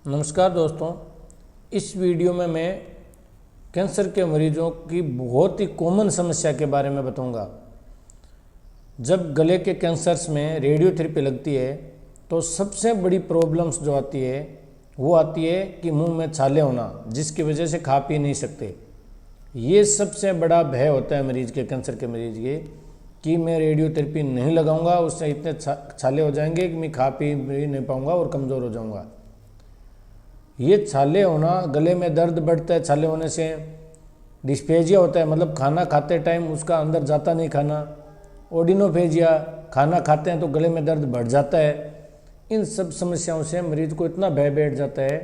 नमस्कार दोस्तों, इस वीडियो में मैं कैंसर के मरीजों की बहुत ही कॉमन समस्या के बारे में बताऊंगा। जब गले के कैंसर्स में रेडियोथेरेपी लगती है तो सबसे बड़ी प्रॉब्लम्स जो आती है वो आती है कि मुंह में छाले होना, जिसकी वजह से खा पी नहीं सकते। ये सबसे बड़ा भय होता है मरीज के, कैंसर के मरीज के, कि मैं रेडियोथेरेपी नहीं लगाऊंगा, उससे इतने छाले हो जाएंगे कि मैं खा पी नहीं पाऊंगा और कमज़ोर हो जाऊंगा। ये छाले होना, गले में दर्द बढ़ता है छाले होने से, डिस्पेजिया होता है, मतलब खाना खाते टाइम उसका अंदर जाता नहीं खाना, ओडिनोफेजिया, खाना खाते हैं तो गले में दर्द बढ़ जाता है। इन सब समस्याओं से मरीज को इतना भय बैठ जाता है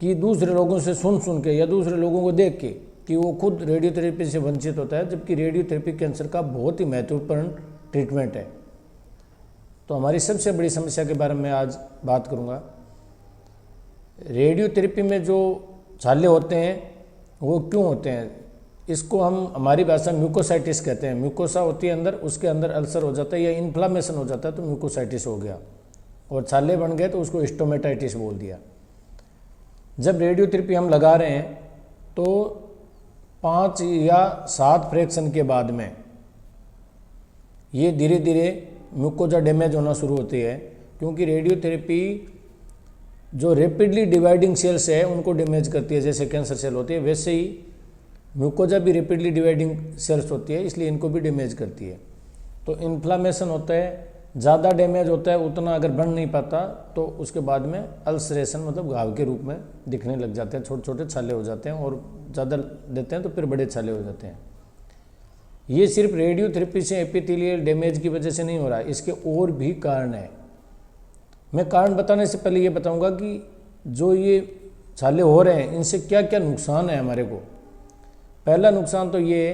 कि दूसरे लोगों से सुन के या दूसरे लोगों को देख के कि वो खुद रेडियोथेरेपी से वंचित होता है, जबकि रेडियोथेरेपी कैंसर का बहुत ही महत्वपूर्ण ट्रीटमेंट है। तो हमारी सबसे बड़ी समस्या के बारे में आज बात करूँगा। रेडियोथेरेपी में जो छाले होते हैं वो क्यों होते हैं, इसको हम हमारी भाषा में म्यूकोसाइटिस कहते हैं। म्यूकोसा होती है अंदर, उसके अंदर अल्सर हो जाता है या इन्फ्लामेशन हो जाता है तो म्यूकोसाइटिस हो गया, और छाले बन गए तो उसको स्टोमेटाइटिस बोल दिया। जब रेडियोथेरेपी हम लगा रहे हैं तो 5 या 7 फ्रैक्शन के बाद में ये धीरे धीरे म्यूकोजा डैमेज होना शुरू होती है, क्योंकि रेडियोथेरेपी जो रैपिडली डिवाइडिंग सेल्स है उनको डैमेज करती है। जैसे कैंसर सेल होती है वैसे ही म्यूकोजा भी रैपिडली डिवाइडिंग सेल्स होती है, इसलिए इनको भी डैमेज करती है। तो इन्फ्लामेशन होता है, ज़्यादा डैमेज होता है, उतना अगर बन नहीं पाता तो उसके बाद में अल्सरेशन, मतलब घाव के रूप में दिखने लग जाते हैं, छोटे छोटे छाले हो जाते हैं, और ज़्यादा देते हैं तो फिर बड़े छाले हो जाते हैं। ये सिर्फ रेडियोथेरेपी से एपिथेलियल डैमेज की वजह से नहीं हो रहा है, इसके और भी कारण है। मैं कारण बताने से पहले ये बताऊंगा कि जो ये छाले हो रहे हैं इनसे क्या क्या नुकसान है हमारे को। पहला नुकसान तो ये है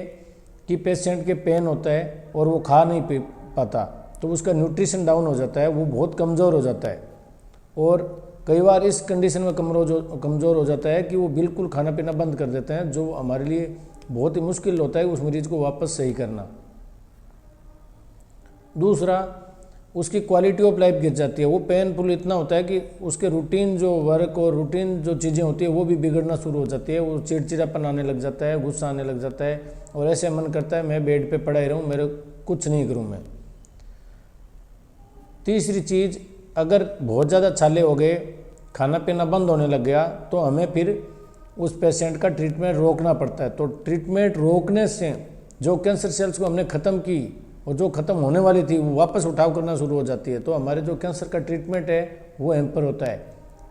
कि पेशेंट के पेन होता है और वो खा नहीं पी पाता, तो उसका न्यूट्रिशन डाउन हो जाता है, वो बहुत कमज़ोर हो जाता है, और कई बार इस कंडीशन में कमज़ोर हो जाता है कि वो बिल्कुल खाना पीना बंद कर देते हैं, जो हमारे लिए बहुत ही मुश्किल होता है उस मरीज को वापस सही करना। दूसरा, उसकी क्वालिटी ऑफ लाइफ गिर जाती है। वो पेनफुल इतना होता है कि उसके रूटीन जो वर्क और रूटीन जो चीज़ें होती है वो भी बिगड़ना शुरू हो जाती है। वो चिड़चिड़ापन आने लग जाता है, गुस्सा आने लग जाता है, और ऐसे मन करता है मैं बेड पे पड़ा ही रहूँ, मेरे कुछ नहीं करूँ मैं। तीसरी चीज़, अगर बहुत ज़्यादा छाले हो गए, खाना पीना बंद होने लग गया, तो हमें फिर उस पेशेंट का ट्रीटमेंट रोकना पड़ता है। तो ट्रीटमेंट रोकने से जो कैंसर सेल्स को हमने ख़त्म की और जो ख़त्म होने वाली थी वो वापस उठाव करना शुरू हो जाती है, तो हमारे जो कैंसर का ट्रीटमेंट है वो हैम्पर होता है,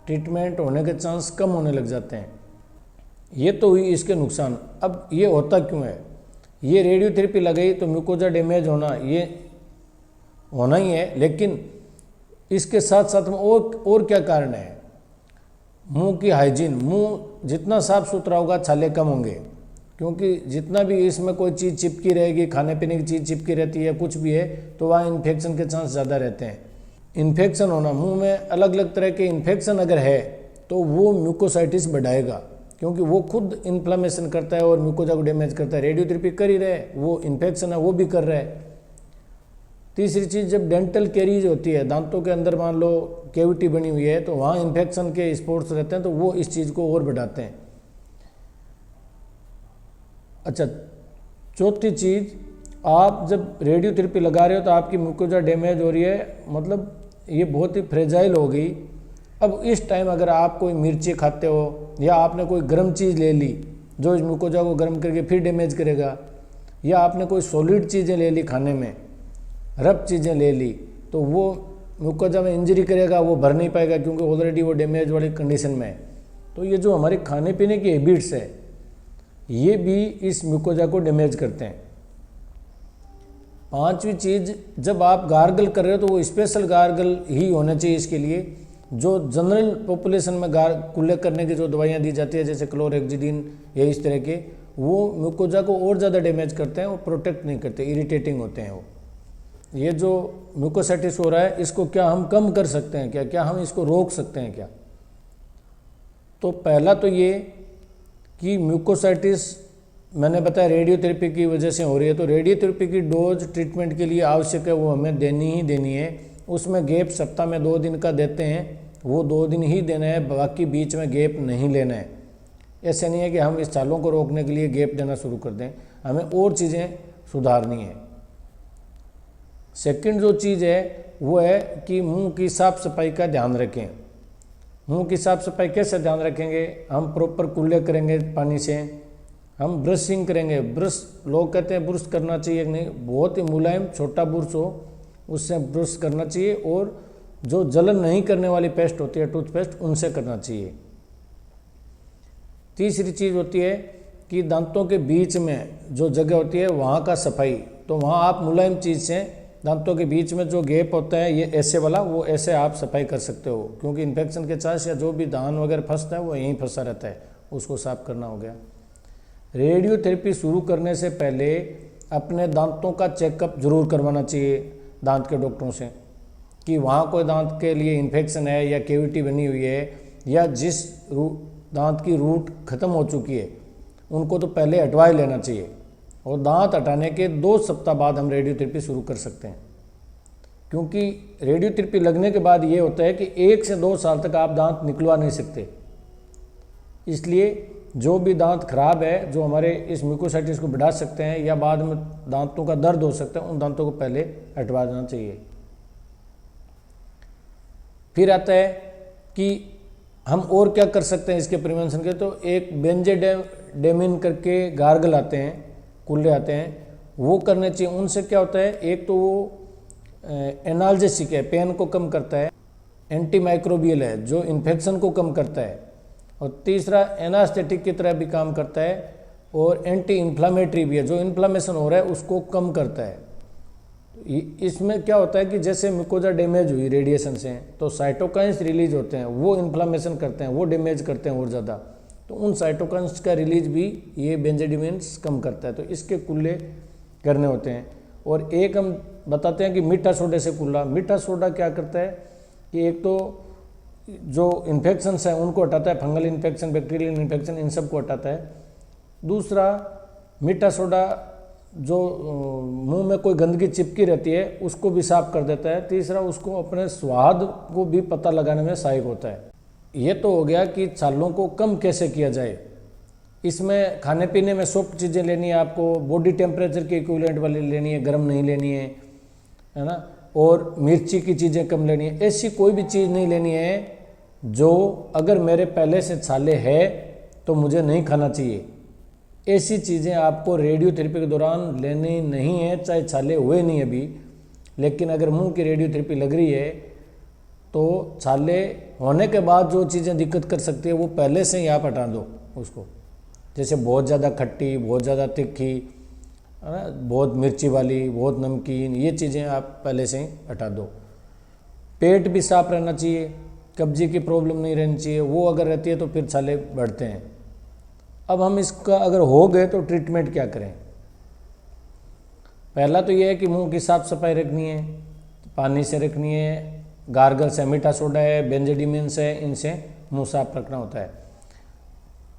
ट्रीटमेंट होने के चांस कम होने लग जाते हैं। ये तो हुई इसके नुकसान। अब ये होता क्यों है? ये रेडियोथेरेपी लगाई तो म्यूकोजा डैमेज होना ये होना ही है, लेकिन इसके साथ साथ में और क्या कारण है? मुंह की हाइजीन, मुंह जितना साफ सुथरा होगा छाले कम होंगे, क्योंकि जितना भी इसमें कोई चीज़ चिपकी रहेगी, खाने पीने की चीज़ चिपकी रहती है, कुछ भी है, तो वहाँ इन्फेक्शन के चांस ज़्यादा रहते हैं। इन्फेक्शन होना, मुंह में अलग अलग तरह के इन्फेक्शन अगर है तो वो म्यूकोसाइटिस बढ़ाएगा, क्योंकि वो खुद इन्फ्लामेशन करता है और म्यूकोजा को डैमेज करता है। रेडियोथेरेपी कर ही रहे, वो इन्फेक्शन है वो भी कर रहा है। तीसरी चीज़, जब डेंटल कैरीज होती है, दांतों के अंदर मान लो कैविटी बनी हुई है, तो वहाँ इन्फेक्शन के स्पॉट्स रहते हैं, तो वो इस चीज़ को और बढ़ाते हैं। अच्छा, चौथी चीज़, आप जब रेडियोथेरेपी लगा रहे हो तो आपकी म्यूकोजा डैमेज हो रही है, मतलब ये बहुत ही फ्रेजाइल हो गई। अब इस टाइम अगर आप कोई मिर्ची खाते हो या आपने कोई गर्म चीज़ ले ली जो इस म्यूकोजा को गर्म करके फिर डैमेज करेगा, या आपने कोई सॉलिड चीज़ें ले ली खाने में, रफ चीज़ें ले ली, तो वो म्यूकोजा में इंजरी करेगा, वो भर नहीं पाएगा क्योंकि ऑलरेडी वो डैमेज वाली कंडीशन में है। तो ये जो हमारे खाने पीने की हैबिट्स है ये भी इस म्यूकोजा को डैमेज करते हैं। पांचवी चीज़, जब आप गार्गल कर रहे हो तो वो स्पेशल गार्गल ही होना चाहिए इसके लिए। जो जनरल पॉपुलेशन में कुल्ले करने की जो दवाइयाँ दी जाती है, जैसे क्लोरेक्सिडिन या इस तरह के, वो म्यूकोजा को और ज़्यादा डैमेज करते हैं, वो प्रोटेक्ट नहीं करते, इरिटेटिंग होते हैं वो। ये जो म्यूकोसाइटिस हो रहा है इसको क्या हम कम कर सकते हैं? क्या हम इसको रोक सकते हैं क्या? तो पहला तो ये कि म्यूकोसाइटिस मैंने बताया रेडियोथेरेपी की वजह से हो रही है, तो रेडियोथेरेपी की डोज ट्रीटमेंट के लिए आवश्यक है, वो हमें देनी ही देनी है। उसमें गैप सप्ताह में 2 दिन का देते हैं, वो 2 दिन ही देना है, बाकी बीच में गैप नहीं लेना है। ऐसे नहीं है कि हम इस छालों को रोकने के लिए गैप देना शुरू कर दें, हमें और चीज़ें सुधारनी है। सेकंड जो चीज़ है वो है कि मुंह की साफ सफाई का ध्यान रखें। मुंह की साफ सफाई कैसे ध्यान रखेंगे? हम प्रॉपर कुल्ले करेंगे पानी से, हम ब्रशिंग करेंगे। ब्रश, लोग कहते हैं ब्रश करना चाहिए कि नहीं, बहुत ही मुलायम छोटा ब्रश हो उससे ब्रश करना चाहिए, और जो जलन नहीं करने वाली पेस्ट होती है टूथपेस्ट, उनसे करना चाहिए। तीसरी चीज़ होती है कि दांतों के बीच में जो जगह होती है वहाँ का सफाई, तो वहाँ आप मुलायम चीज़ से दांतों के बीच में जो गैप होता है ये ऐसे वाला, वो ऐसे आप सफाई कर सकते हो, क्योंकि इन्फेक्शन के चांस या जो भी दान वगैरह फंसता है वो यहीं फंसा रहता है, उसको साफ करना हो गया। रेडियोथेरेपी शुरू करने से पहले अपने दांतों का चेकअप जरूर करवाना चाहिए दांत के डॉक्टरों से, कि वहाँ कोई दांत के लिए इन्फेक्शन है या कैविटी बनी हुई है, या जिस दांत की रूट खत्म हो चुकी है उनको तो पहले हटवा ही लेना चाहिए, और दांत हटाने के 2 सप्ताह बाद हम रेडियोथेरेपी शुरू कर सकते हैं। क्योंकि रेडियोथेरेपी लगने के बाद ये होता है कि 1 से 2 साल तक आप दांत निकलवा नहीं सकते। इसलिए जो भी दांत खराब है, जो हमारे इस म्यूकोसाइटिस को बढ़ा सकते हैं या बाद में दांतों का दर्द हो सकता है, उन दांतों को पहले हटवा देना चाहिए। फिर आता है कि हम और क्या कर सकते हैं इसके प्रिवेंशन के, तो एक बेंजेडेमिन करके गार्गल आते हैं, कुल्ले आते हैं, वो करने चाहिए। उनसे क्या होता है, एक तो वो एनाल्जेसिक है, पेन को कम करता है, एंटी माइक्रोबियल है जो इन्फेक्शन को कम करता है, और तीसरा एनास्थेटिक की तरह भी काम करता है, और एंटी इन्फ्लामेटरी भी है, जो इन्फ्लामेशन हो रहा है उसको कम करता है। इसमें क्या होता है कि जैसे म्यूकोजा डैमेज हुई रेडिएशन से, तो साइटोकाइंस रिलीज होते हैं, वो इन्फ्लामेशन करते हैं, वो डैमेज करते हैं और ज़्यादा, तो उन साइटोकाइंस का रिलीज भी ये बेंजेडिमिन्स कम करता है, तो इसके कुल्ले करने होते हैं। और एक हम बताते हैं कि मीठा सोडे से कुल्ला। मीठा सोडा क्या करता है कि एक तो जो इन्फेक्शंस हैं उनको हटाता है, फंगल इन्फेक्शन, बैक्टीरियल इन्फेक्शन, इन सब को हटाता है। दूसरा, मीठा सोडा जो मुंह में कोई गंदगी चिपकी रहती है उसको भी साफ कर देता है। तीसरा, उसको अपने स्वाद को भी पता लगाने में सहायक होता है। ये तो हो गया कि छालों को कम कैसे किया जाए। इसमें खाने पीने में सॉफ्ट चीज़ें लेनी है आपको, बॉडी टेम्परेचर के इक्विवेलेंट वाली लेनी है, गर्म नहीं लेनी है ना, और मिर्ची की चीज़ें कम लेनी है। ऐसी कोई भी चीज़ नहीं लेनी है जो अगर मेरे पहले से छाले है तो मुझे नहीं खाना चाहिए। ऐसी चीज़ें आपको रेडियोथेरेपी के दौरान लेनी नहीं है, चाहे छाले हुए नहीं अभी, लेकिन अगर मुंह की रेडियोथेरेपी लग रही है तो छाले होने के बाद जो चीज़ें दिक्कत कर सकती है वो पहले से ही आप हटा दो उसको। जैसे बहुत ज़्यादा खट्टी, बहुत ज़्यादा तीखी, है ना, बहुत मिर्ची वाली, बहुत नमकीन, ये चीज़ें आप पहले से ही हटा दो। पेट भी साफ रहना चाहिए, कब्जे की प्रॉब्लम नहीं रहनी चाहिए, वो अगर रहती है तो फिर छाले बढ़ते हैं। अब हम इसका अगर हो गए तो ट्रीटमेंट क्या करें? पहला तो ये है कि मुंह की साफ सफाई रखनी है, पानी से रखनी है, गार्गल से, मीठा सोडा है, बेंजेडिमिन से, इनसे मुंह साफ रखना होता है।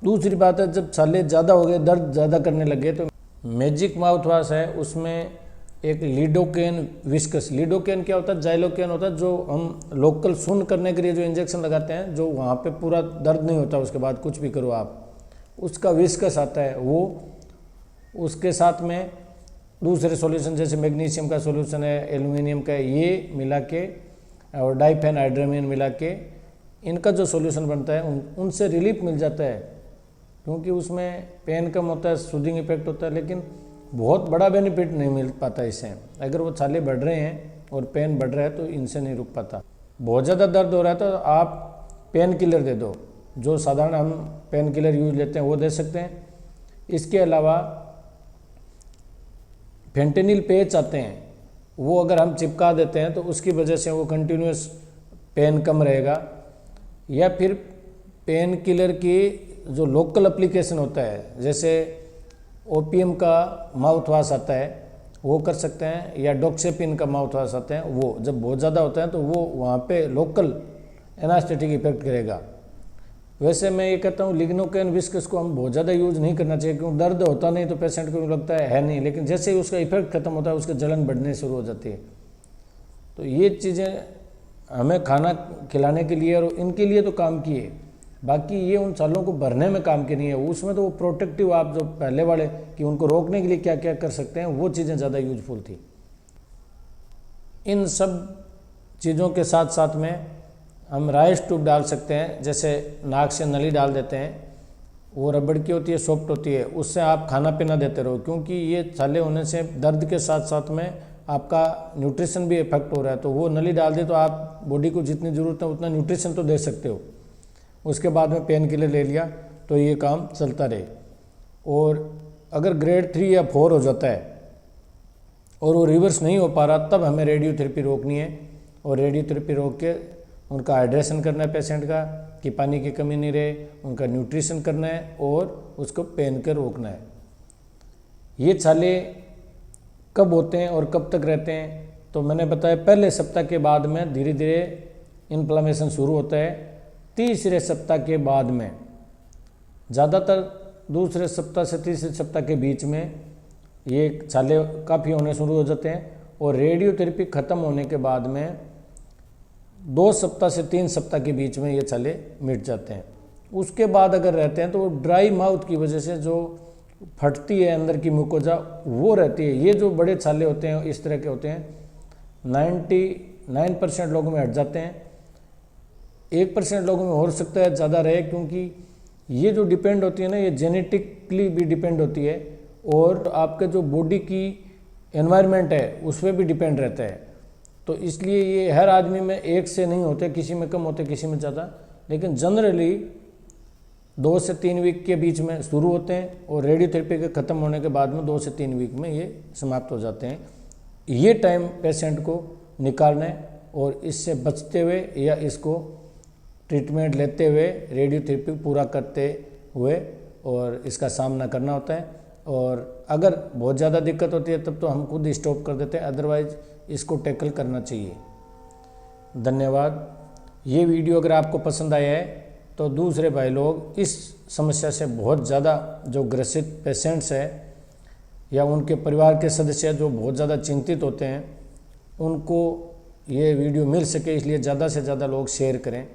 दूसरी बात है, जब छाले ज़्यादा हो गए, दर्द ज़्यादा करने लगे, तो मैजिक माउथ वॉश है, उसमें एक लिडोकेन विस्कस, लिडोकेन क्या होता है, जाइलोकेन होता है, जो हम लोकल सुन्न करने के लिए जो इंजेक्शन लगाते हैं, जो वहाँ पे पूरा दर्द नहीं होता उसके बाद कुछ भी करो आप, उसका विस्कस आता है वो। उसके साथ में दूसरे सॉल्यूशन जैसे मैग्नीशियम का सॉल्यूशन है, एल्युमिनियम का है, ये मिला के और डाइफेनहाइड्रामिन मिला के इनका जो सॉल्यूशन बनता है उनसे रिलीफ मिल जाता है, क्योंकि उसमें पेन कम होता है, सूदिंग इफेक्ट होता है, लेकिन बहुत बड़ा बेनिफिट नहीं मिल पाता इससे। अगर वो छाले बढ़ रहे हैं और पेन बढ़ रहा है तो इनसे नहीं रुक पाता। बहुत ज़्यादा दर्द हो रहा है तो आप पेन किलर दे दो, जो साधारण हम पेन किलर यूज लेते हैं वो दे सकते हैं। इसके अलावा फेंटेनिल पेच आते हैं, वो अगर हम चिपका देते हैं तो उसकी वजह से वो कंटिन्यूस पेन कम रहेगा। या फिर पेन किलर की जो लोकल एप्लीकेशन होता है, जैसे ओपीएम का माउथ वॉश आता है वो कर सकते हैं, या डॉक्सेपिन का माउथ वॉश आते हैं, वो जब बहुत ज़्यादा होता है तो वो वहाँ पे लोकल एनास्थेटिक इफेक्ट करेगा। वैसे मैं ये कहता हूँ लिग्नोकेन विस्कस को हम बहुत ज़्यादा यूज़ नहीं करना चाहिए, क्योंकि दर्द होता नहीं तो पेशेंट को लगता है नहीं, लेकिन जैसे ही उसका इफेक्ट खत्म होता है उसके जलन बढ़ने शुरू हो जाती है। तो ये चीज़ें हमें खाना खिलाने के लिए और इनके लिए तो काम किए, बाकी ये उन सालों को भरने में काम की नहीं है। उसमें तो वो प्रोटेक्टिव आप जो पहले वाले कि उनको रोकने के लिए क्या क्या कर सकते हैं वो चीज़ें ज़्यादा यूजफुल थी। इन सब चीज़ों के साथ साथ में हम राइस ट्यूब डाल सकते हैं, जैसे नाक से नली डाल देते हैं, वो रबड़ की होती है, सॉफ्ट होती है, उससे आप खाना पीना देते रहो, क्योंकि ये छाले होने से दर्द के साथ साथ में आपका न्यूट्रिशन भी इफेक्ट हो रहा है। तो वो नली डाल दे तो आप बॉडी को जितनी ज़रूरत है उतना न्यूट्रिशन तो दे सकते हो। उसके बाद में पेन किलर ले लिया तो ये काम चलता रहे। और अगर ग्रेड 3 या 4 हो जाता है और वो रिवर्स नहीं हो पा रहा, तब हमें रेडियोथेरेपी रोकनी है। और रेडियोथेरेपी रोक के उनका हाइड्रेशन करना है पेशेंट का कि पानी की कमी नहीं रहे, उनका न्यूट्रिशन करना है और उसको पेन के रोकना है। ये छाले कब होते हैं और कब तक रहते हैं, तो मैंने बताया पहले सप्ताह के बाद में धीरे धीरे इन्फ्लामेशन शुरू होता है। तीसरे सप्ताह के बाद में, ज़्यादातर दूसरे सप्ताह से तीसरे सप्ताह के बीच में ये छाले काफ़ी होने शुरू हो जाते हैं। और रेडियोथेरेपी ख़त्म होने के बाद में 2 सप्ताह से 3 सप्ताह के बीच में ये छाले मिट जाते हैं। उसके बाद अगर रहते हैं तो वो ड्राई माउथ की वजह से जो फटती है अंदर की मुकोजा वो रहती है। ये जो बड़े छाले होते हैं इस तरह के होते हैं, 99% लोगों में हट जाते हैं। 1% लोगों में हो सकता है ज़्यादा रहे, क्योंकि ये जो डिपेंड होती है ना, ये जेनेटिकली भी डिपेंड होती है और आपके जो बॉडी की एनवायरनमेंट है उस पर भी डिपेंड रहता है। तो इसलिए ये हर आदमी में एक से नहीं होते, किसी में कम होते किसी में ज़्यादा, लेकिन जनरली 2 से 3 वीक के बीच में शुरू होते हैं और रेडियोथेरेपी के ख़त्म होने के बाद में 2 से 3 वीक में ये समाप्त हो जाते हैं। ये टाइम पेशेंट को निकालना है और इससे बचते हुए या इसको ट्रीटमेंट लेते हुए रेडियोथेरेपी पूरा करते हुए और इसका सामना करना होता है। और अगर बहुत ज़्यादा दिक्कत होती है तब तो हम खुद स्टॉप कर देते हैं, अदरवाइज इसको टैकल करना चाहिए। धन्यवाद। ये वीडियो अगर आपको पसंद आया है तो दूसरे भाई लोग इस समस्या से बहुत ज़्यादा जो ग्रसित पेशेंट्स हैं या उनके परिवार के सदस्य जो बहुत ज़्यादा चिंतित होते हैं, उनको ये वीडियो मिल सके, इसलिए ज़्यादा से ज़्यादा लोग शेयर करें।